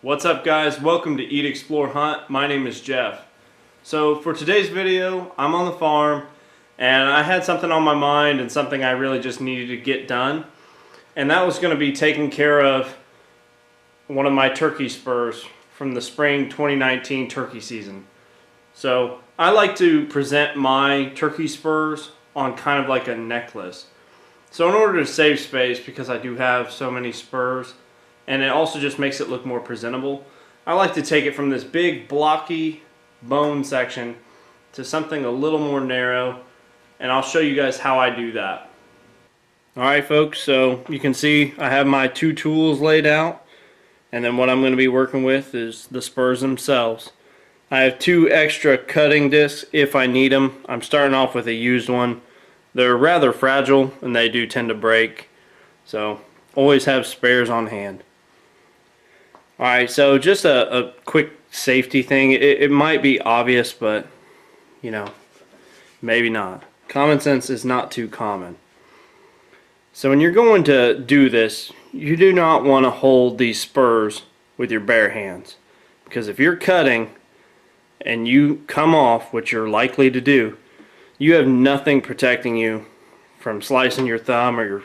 What's up guys, welcome to Eat, Explore, Hunt. My name is Jeff. So for today's video, I'm on the farm and I had something on my mind and something I really just needed to get done. And that was going to be taking care of one of my turkey spurs from the spring 2019 turkey season. So I like to present my turkey spurs on kind of like a necklace. So in order to save space, because I do have so many spurs, and it also just makes it look more presentable, I like to take it from this big blocky bone section to something a little more narrow, and I'll show you guys how I do that. Alright folks, so you can see I have my two tools laid out, and then what I'm going to be working with is the spurs themselves. I have two extra cutting discs if I need them. I'm starting off with a used one. They're rather fragile and they do tend to break, so always have spares on hand. Alright, so just a quick safety thing. It might be obvious, but you know, maybe not. Common sense is not too common. So when you're going to do this, you do not want to hold these spurs with your bare hands, because if you're cutting and you come off, which you're likely to do, you have nothing protecting you from slicing your thumb or your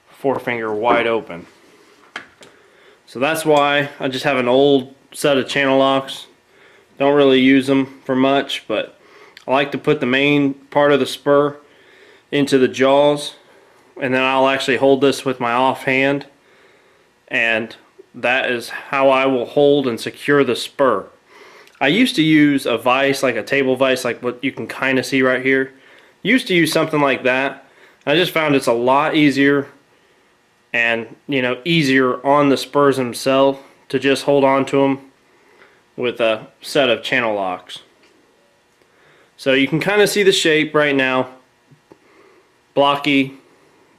forefinger wide open. So that's why I just have an old set of channel locks. Don't really use them for much, but I like to put the main part of the spur into the jaws, and then I'll actually hold this with my offhand, and that is how I will hold and secure the spur. I used to use a vise, like a table vise, like what you can kind of see right here. Used to use something like that. I just found it's a lot easier and, you know, easier on the spurs themselves to just hold on to them with a set of channel locks. So you can kind of see the shape right now. Blocky,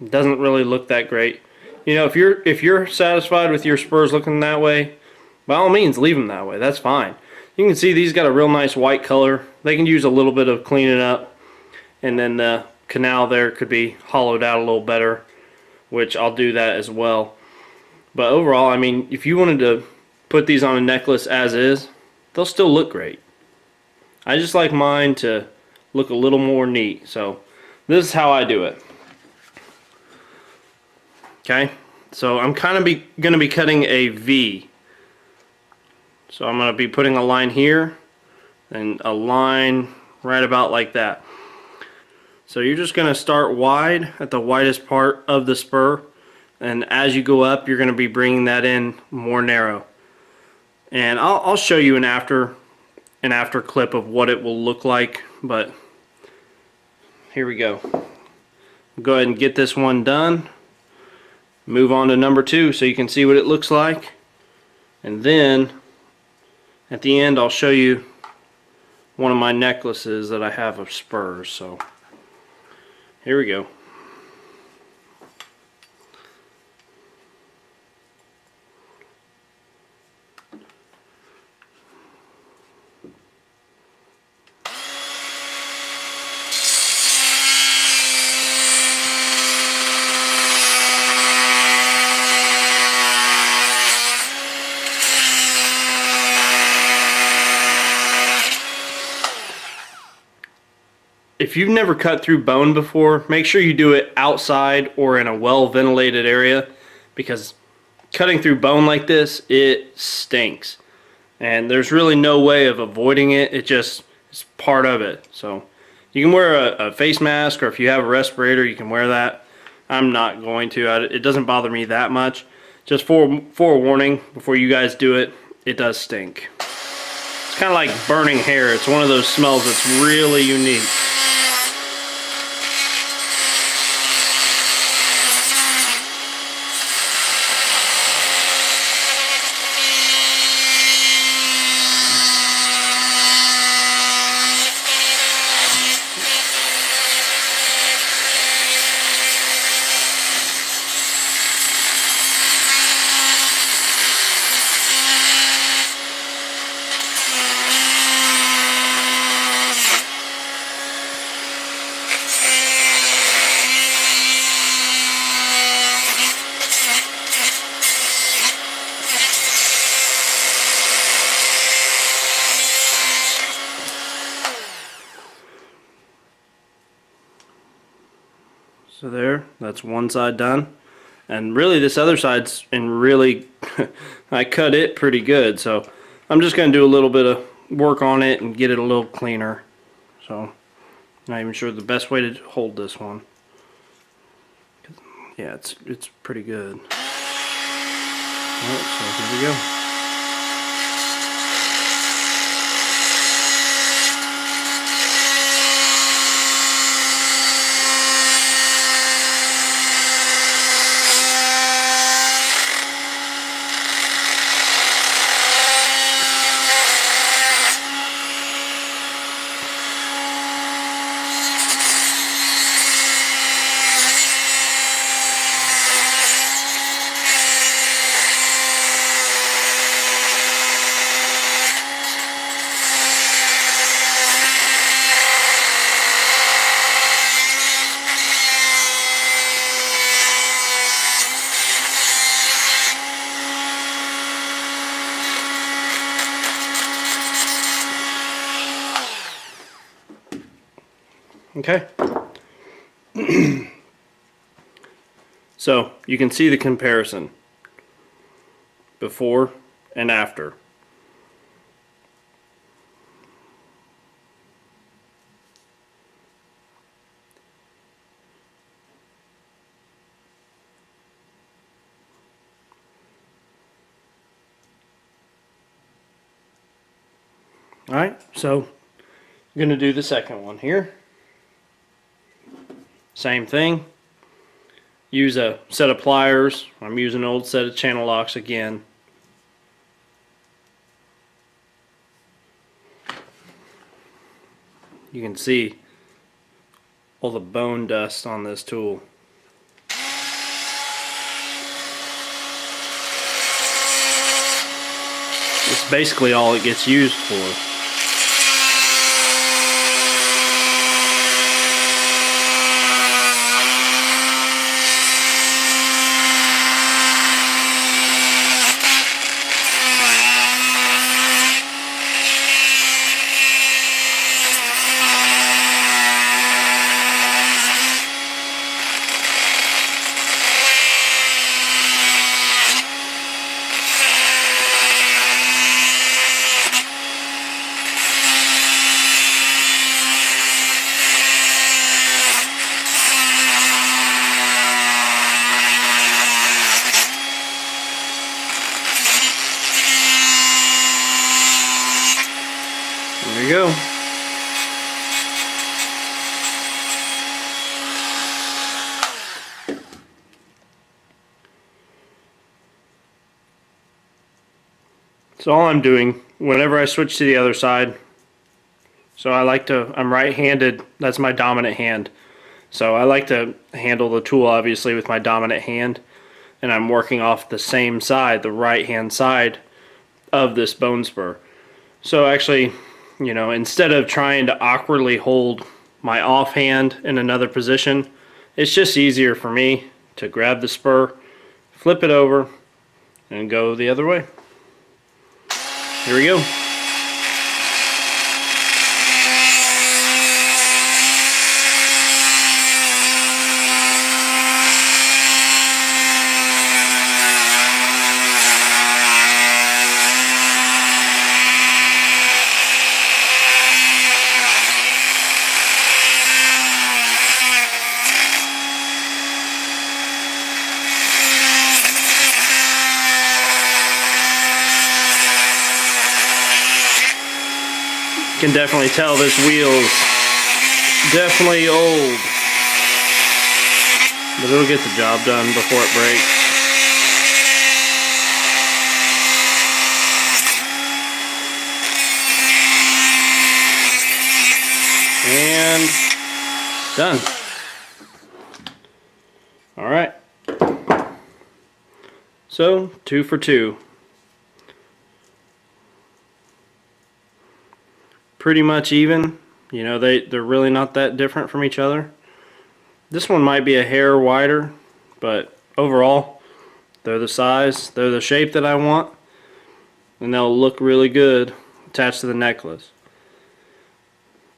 doesn't really look that great. You know, if you're satisfied with your spurs looking that way, by all means leave them that way. That's fine. You can see these got a real nice white color. They can use a little bit of cleaning up, and then the canal there could be hollowed out a little better, which I'll do that as well. But overall, I mean, if you wanted to put these on a necklace as is, they'll still look great. I just like mine to look a little more neat, so this is how I do it. Okay, so I'm kind of going to be cutting a V. So I'm going to be putting a line here and a line right about like that. So you're just going to start wide at the widest part of the spur, and as you go up you're going to be bringing that in more narrow. And I'll show you an after clip of what it will look like, but here we go. Go ahead and get this one done. Move on to number two so you can see what it looks like, and then at the end I'll show you one of my necklaces that I have of spurs. So here we go. If you've never cut through bone before, make sure you do it outside or in a well-ventilated area, because cutting through bone like this, it stinks. And there's really no way of avoiding it. It just is part of it. So you can wear a face mask, or if you have a respirator, you can wear that. I'm not going to. It doesn't bother me that much. Just forewarning, before you guys do it, it does stink. It's kind of like burning hair. It's one of those smells that's really unique. So there, that's one side done. And really this other side's in really, I cut it pretty good. So I'm just going to do a little bit of work on it and get it a little cleaner. So not even sure the best way to hold this one. Yeah, it's pretty good. Alright, so here we go. Okay. So you can see the comparison before and after. Alright, so I'm going to do the second one here. Same thing. Use a set of pliers. I'm using an old set of channel locks again. You can see all the bone dust on this tool. It's basically all it gets used for. There you go. So all I'm doing, whenever I switch to the other side, so I'm right-handed, that's my dominant hand. So I like to handle the tool obviously with my dominant hand, and I'm working off the same side, the right-hand side of this bone spur. So actually, you know, instead of trying to awkwardly hold my offhand in another position, it's just easier for me to grab the spur, flip it over, and go the other way. Here we go. Can definitely tell this wheel's definitely old, but it'll get the job done before it breaks. And done. All right. So 2 for 2. Pretty much even. You know, they're really not that different from each other. This one might be a hair wider, but overall they're the size, they're the shape that I want, and they'll look really good attached to the necklace.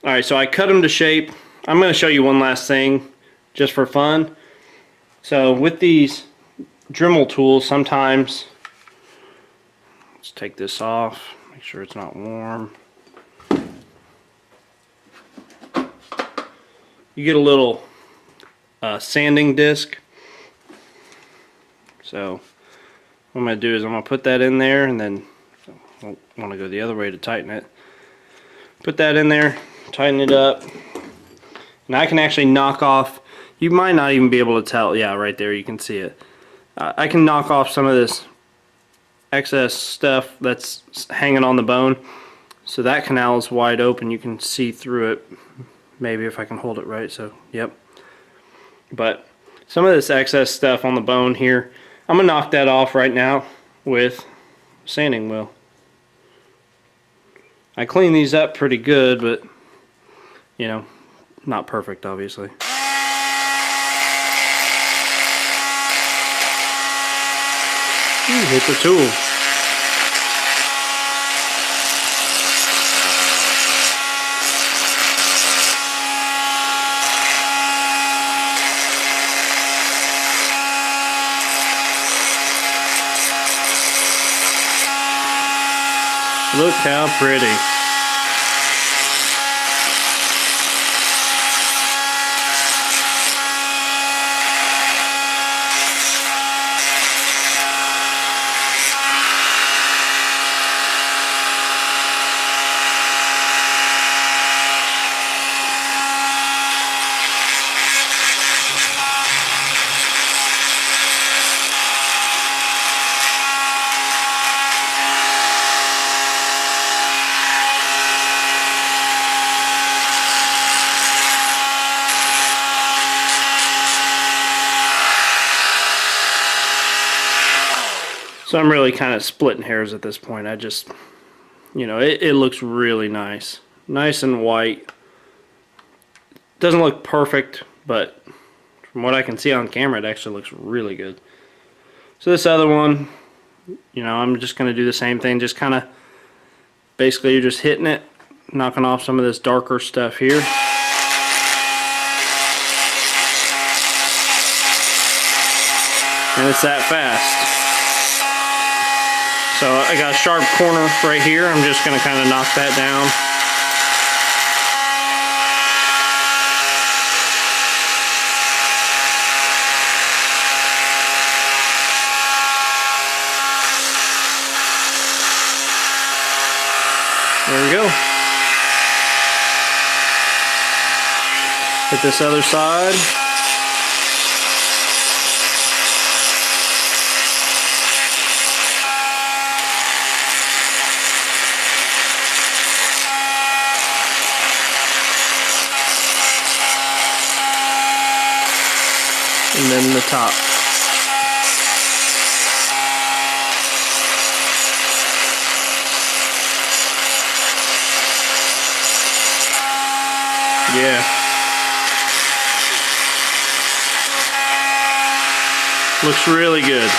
Alright, so I cut them to shape. I'm going to show you one last thing just for fun. So with these Dremel tools, sometimes, let's take this off, make sure it's not warm. You get a little sanding disc. So what I'm going to do is I'm going to put that in there, and then I want to go the other way to tighten it. Put that in there, tighten it up, and I can actually knock off, you might not even be able to tell, yeah, right there you can see it. I can knock off some of this excess stuff that's hanging on the bone. So that canal is wide open, you can see through it, maybe if I can hold it right, so yep. But some of this excess stuff on the bone here, I'm going to knock that off right now with a sanding wheel. I clean these up pretty good, but you know, not perfect obviously. Hit the tool. Look how pretty. So I'm really kind of splitting hairs at this point. I just, you know, it looks really nice. Nice and white. Doesn't look perfect, but from what I can see on camera, it actually looks really good. So this other one, you know, I'm just going to do the same thing. Just kind of, basically you're just hitting it, knocking off some of this darker stuff here. And it's that fast. So I got a sharp corner right here. I'm just going to kind of knock that down. There we go. Hit this other side. And then the top. Yeah. Looks really good.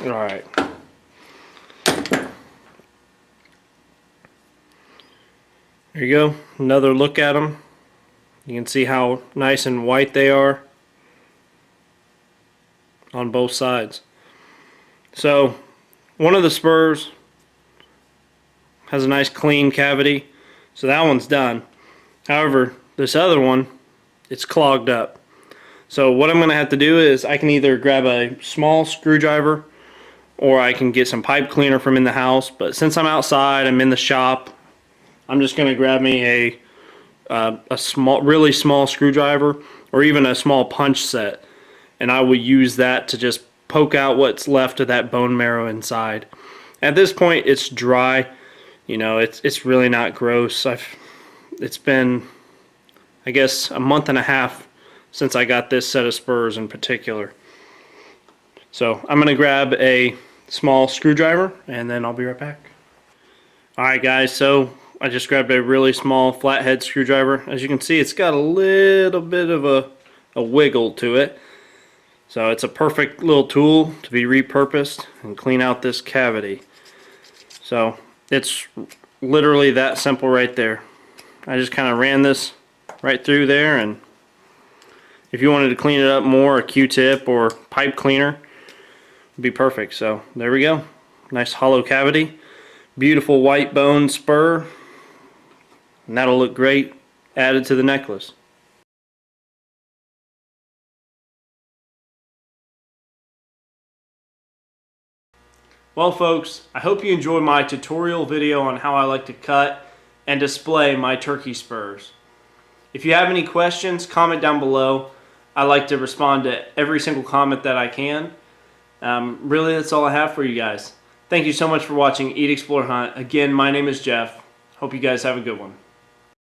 All right. There you go, another look at them. You can see how nice and white they are on both sides. So one of the spurs has a nice clean cavity, so that one's done. However, this other one, it's clogged up. So what I'm going to have to do is I can either grab a small screwdriver or I can get some pipe cleaner from in the house, but since I'm outside, I'm in the shop, I'm just going to grab me a small, really small screwdriver or even a small punch set, and I will use that to just poke out what's left of that bone marrow inside. At this point, it's dry. You know, it's really not gross. It's been, I guess, a month and a half since I got this set of spurs in particular. So I'm going to grab a small screwdriver and then I'll be right back. Alright guys, so I just grabbed a really small flathead screwdriver. As you can see, it's got a little bit of a wiggle to it. So it's a perfect little tool to be repurposed and clean out this cavity. So It's literally that simple right there. I just kind of ran this right through there, and if you wanted to clean it up more, a Q-tip or pipe cleaner would be perfect. So there we go. Nice hollow cavity. Beautiful white bone spur. And that'll look great added to the necklace. Well folks, I hope you enjoyed my tutorial video on how I like to cut and display my turkey spurs. If you have any questions, comment down below. I like to respond to every single comment that I can. Really, that's all I have for you guys. Thank you so much for watching Eat, Explore, Hunt. Again, my name is Jeff. Hope you guys have a good one.